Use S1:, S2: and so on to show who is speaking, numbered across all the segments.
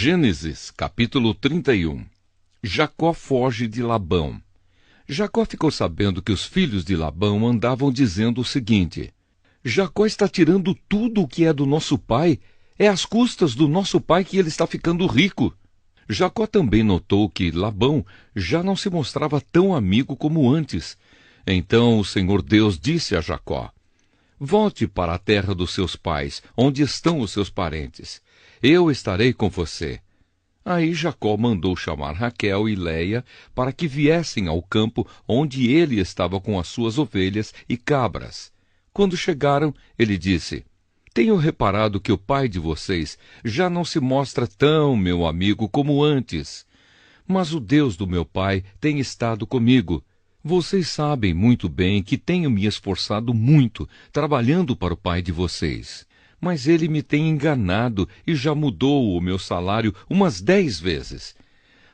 S1: Gênesis, capítulo 31. Jacó foge de Labão. Jacó ficou sabendo que os filhos de Labão andavam dizendo o seguinte: Jacó está tirando tudo o que é do nosso pai. É às custas do nosso pai que ele está ficando rico. Jacó também notou que Labão já não se mostrava tão amigo como antes. Então o Senhor Deus disse a Jacó: Volte para a terra dos seus pais, onde estão os seus parentes. Eu estarei com você. Aí Jacó mandou chamar Raquel e Léia para que viessem ao campo onde ele estava com as suas ovelhas e cabras. Quando chegaram, ele disse: Tenho reparado que o pai de vocês já não se mostra tão meu amigo como antes. Mas o Deus do meu pai tem estado comigo. Vocês sabem muito bem que tenho me esforçado muito, trabalhando para o pai de vocês. Mas ele me tem enganado e já mudou o meu salário umas 10 vezes.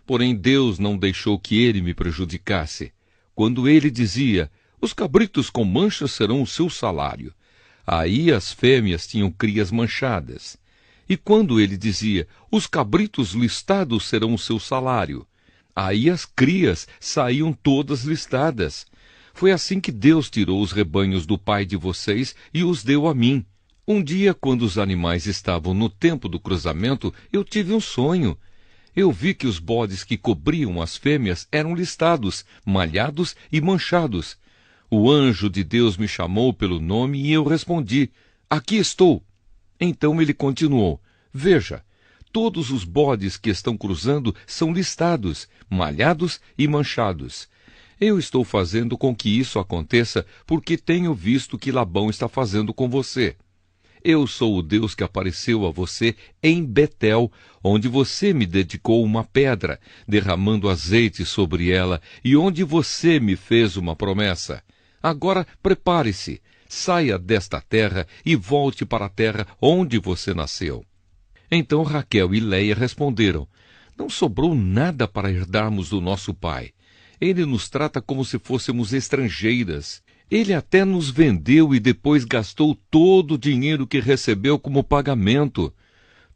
S1: Porém Deus não deixou que ele me prejudicasse. Quando ele dizia: Os cabritos com manchas serão o seu salário, aí as fêmeas tinham crias manchadas. E quando ele dizia: Os cabritos listados serão o seu salário, aí as crias saíam todas listadas. Foi assim que Deus tirou os rebanhos do pai de vocês e os deu a mim. Um dia, quando os animais estavam no tempo do cruzamento, eu tive um sonho. Eu vi que os bodes que cobriam as fêmeas eram listados, malhados e manchados. O anjo de Deus me chamou pelo nome e eu respondi: Aqui estou. Então ele continuou: Veja, todos os bodes que estão cruzando são listados, malhados e manchados. Eu estou fazendo com que isso aconteça porque tenho visto que Labão está fazendo com você. Eu sou o Deus que apareceu a você em Betel, onde você me dedicou uma pedra, derramando azeite sobre ela, e onde você me fez uma promessa. Agora prepare-se, saia desta terra e volte para a terra onde você nasceu. Então Raquel e Léia responderam: Não sobrou nada para herdarmos do nosso pai. Ele nos trata como se fôssemos estrangeiras. Ele até nos vendeu e depois gastou todo o dinheiro que recebeu como pagamento.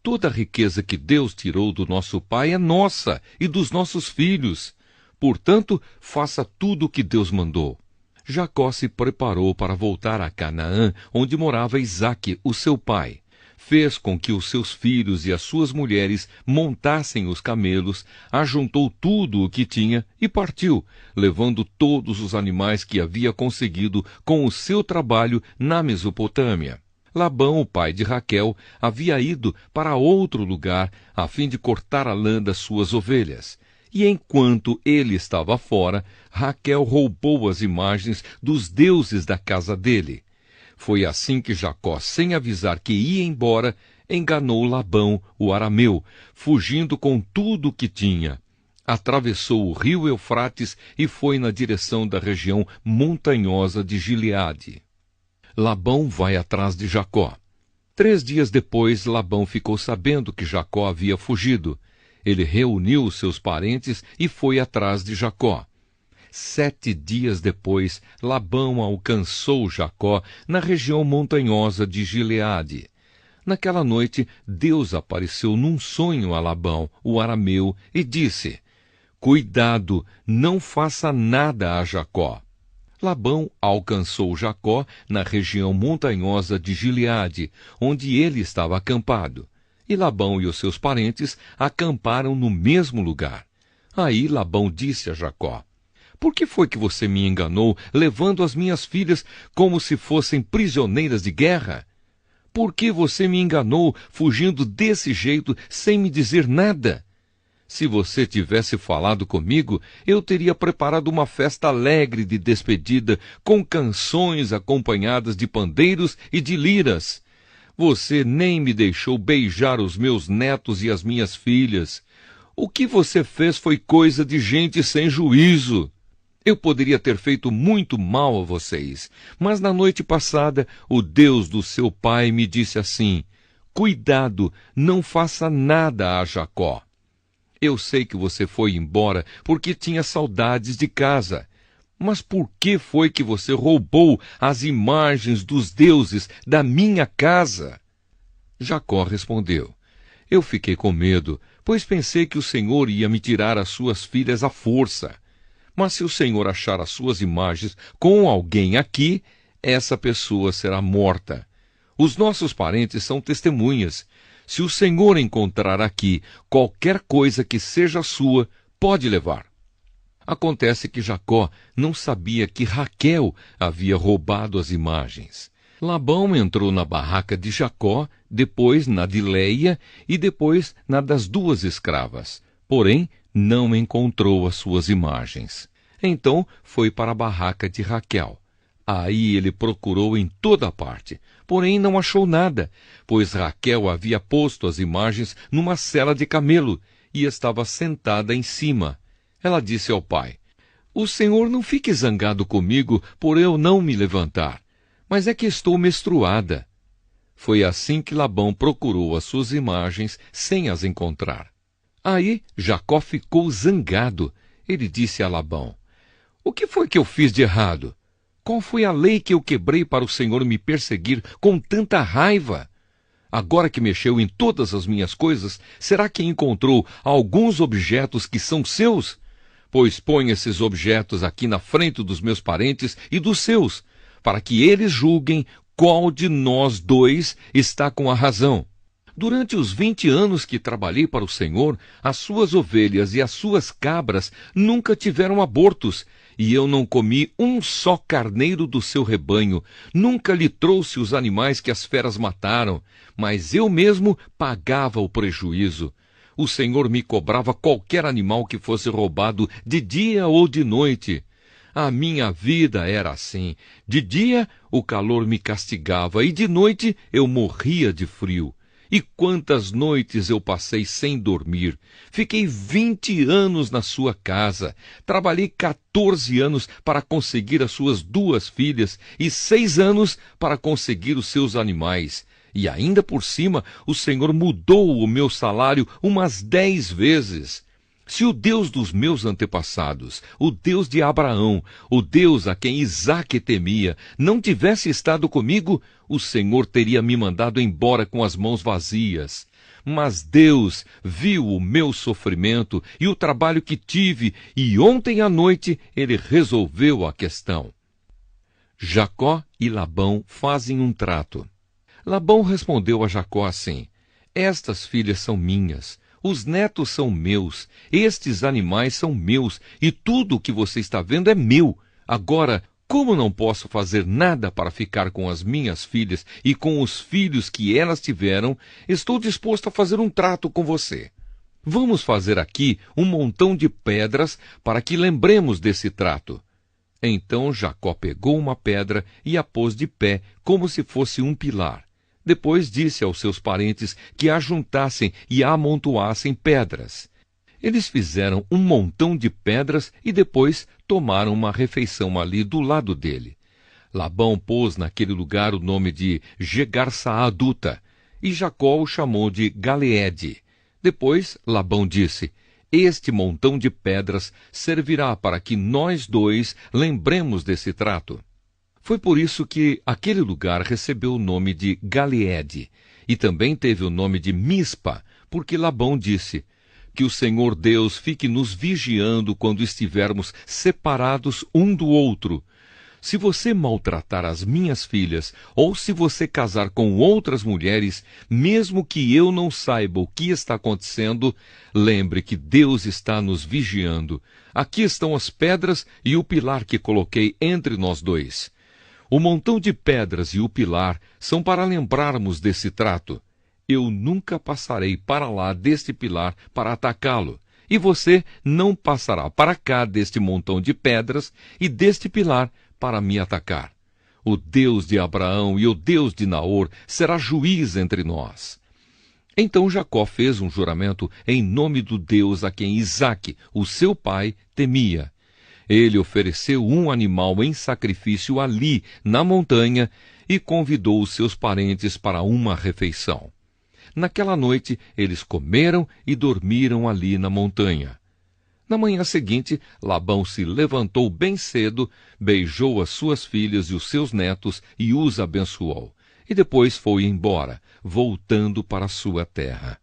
S1: Toda a riqueza que Deus tirou do nosso pai é nossa e dos nossos filhos. Portanto, faça tudo o que Deus mandou. Jacó se preparou para voltar a Canaã, onde morava Isaque, o seu pai. Fez com que os seus filhos e as suas mulheres montassem os camelos, ajuntou tudo o que tinha e partiu, levando todos os animais que havia conseguido com o seu trabalho na Mesopotâmia. Labão, o pai de Raquel, havia ido para outro lugar a fim de cortar a lã das suas ovelhas. E enquanto ele estava fora, Raquel roubou as imagens dos deuses da casa dele. Foi assim que Jacó, sem avisar que ia embora, enganou Labão, o arameu, fugindo com tudo o que tinha. Atravessou o rio Eufrates e foi na direção da região montanhosa de Gileade. Labão vai atrás de Jacó. 3 dias depois, Labão ficou sabendo que Jacó havia fugido. Ele reuniu os seus parentes e foi atrás de Jacó. 7 dias depois, Labão alcançou Jacó na região montanhosa de Gileade. Naquela noite, Deus apareceu num sonho a Labão, o arameu, e disse: Cuidado, não faça nada a Jacó. Labão alcançou Jacó na região montanhosa de Gileade, onde ele estava acampado. E Labão e os seus parentes acamparam no mesmo lugar. Aí Labão disse a Jacó: Por que foi que você me enganou, levando as minhas filhas como se fossem prisioneiras de guerra? Por que você me enganou, fugindo desse jeito, sem me dizer nada? Se você tivesse falado comigo, eu teria preparado uma festa alegre de despedida, com canções acompanhadas de pandeiros e de liras. Você nem me deixou beijar os meus netos e as minhas filhas. O que você fez foi coisa de gente sem juízo. Eu poderia ter feito muito mal a vocês, mas na noite passada o Deus do seu pai me disse assim: Cuidado, não faça nada a Jacó. Eu sei que você foi embora porque tinha saudades de casa. Mas por que foi que você roubou as imagens dos deuses da minha casa? Jacó respondeu: Eu fiquei com medo, pois pensei que o Senhor ia me tirar as suas filhas à força. Mas se o Senhor achar as suas imagens com alguém aqui, essa pessoa será morta. Os nossos parentes são testemunhas. Se o Senhor encontrar aqui qualquer coisa que seja sua, pode levar. Acontece que Jacó não sabia que Raquel havia roubado as imagens. Labão entrou na barraca de Jacó, depois na de Leia e depois na das duas escravas. Porém, não encontrou as suas imagens. Então foi para a barraca de Raquel. Aí ele procurou em toda parte, porém não achou nada, pois Raquel havia posto as imagens numa sela de camelo e estava sentada em cima. Ela disse ao pai: "O senhor não fique zangado comigo por eu não me levantar, mas é que estou menstruada." Foi assim que Labão procurou as suas imagens sem as encontrar. Aí Jacó ficou zangado. Ele disse a Labão: "O que foi que eu fiz de errado? Qual foi a lei que eu quebrei para o Senhor me perseguir com tanta raiva? Agora que mexeu em todas as minhas coisas, será que encontrou alguns objetos que são seus? Pois põe esses objetos aqui na frente dos meus parentes e dos seus, para que eles julguem qual de nós dois está com a razão. Durante os 20 anos que trabalhei para o Senhor, as suas ovelhas e as suas cabras nunca tiveram abortos, e eu não comi um só carneiro do seu rebanho, nunca lhe trouxe os animais que as feras mataram, mas eu mesmo pagava o prejuízo. O Senhor me cobrava qualquer animal que fosse roubado de dia ou de noite. A minha vida era assim. De dia o calor me castigava e de noite eu morria de frio. E quantas noites eu passei sem dormir. Fiquei 20 anos na sua casa. Trabalhei 14 anos para conseguir as suas 2 filhas e 6 anos para conseguir os seus animais. E ainda por cima, o Senhor mudou o meu salário umas 10 vezes. Se o Deus dos meus antepassados, o Deus de Abraão, o Deus a quem Isaque temia, não tivesse estado comigo, o Senhor teria me mandado embora com as mãos vazias. Mas Deus viu o meu sofrimento e o trabalho que tive, e ontem à noite ele resolveu a questão." Jacó e Labão fazem um trato. Labão respondeu a Jacó assim: "Estas filhas são minhas, os netos são meus, estes animais são meus, e tudo o que você está vendo é meu. Agora, como não posso fazer nada para ficar com as minhas filhas e com os filhos que elas tiveram, estou disposto a fazer um trato com você. Vamos fazer aqui um montão de pedras para que lembremos desse trato." Então Jacó pegou uma pedra e a pôs de pé, como se fosse um pilar. Depois disse aos seus parentes que ajuntassem e amontoassem pedras. Eles fizeram um montão de pedras e depois tomaram uma refeição ali do lado dele. Labão pôs naquele lugar o nome de Jegar-Saaduta, e Jacó o chamou de Galeede. Depois Labão disse: "Este montão de pedras servirá para que nós dois lembremos desse trato." Foi por isso que aquele lugar recebeu o nome de Galeede, e também teve o nome de Mispa, porque Labão disse: "Que o Senhor Deus fique nos vigiando quando estivermos separados um do outro. Se você maltratar as minhas filhas, ou se você casar com outras mulheres, mesmo que eu não saiba o que está acontecendo, lembre que Deus está nos vigiando. Aqui estão as pedras e o pilar que coloquei entre nós dois. O montão de pedras e o pilar são para lembrarmos desse trato. Eu nunca passarei para lá deste pilar para atacá-lo, e você não passará para cá deste montão de pedras e deste pilar para me atacar. O Deus de Abraão e o Deus de Naor será juiz entre nós." Então Jacó fez um juramento em nome do Deus a quem Isaque, o seu pai, temia. Ele ofereceu um animal em sacrifício ali, na montanha, e convidou os seus parentes para uma refeição. Naquela noite, eles comeram e dormiram ali na montanha. Na manhã seguinte, Labão se levantou bem cedo, beijou as suas filhas e os seus netos e os abençoou. E depois foi embora, voltando para sua terra.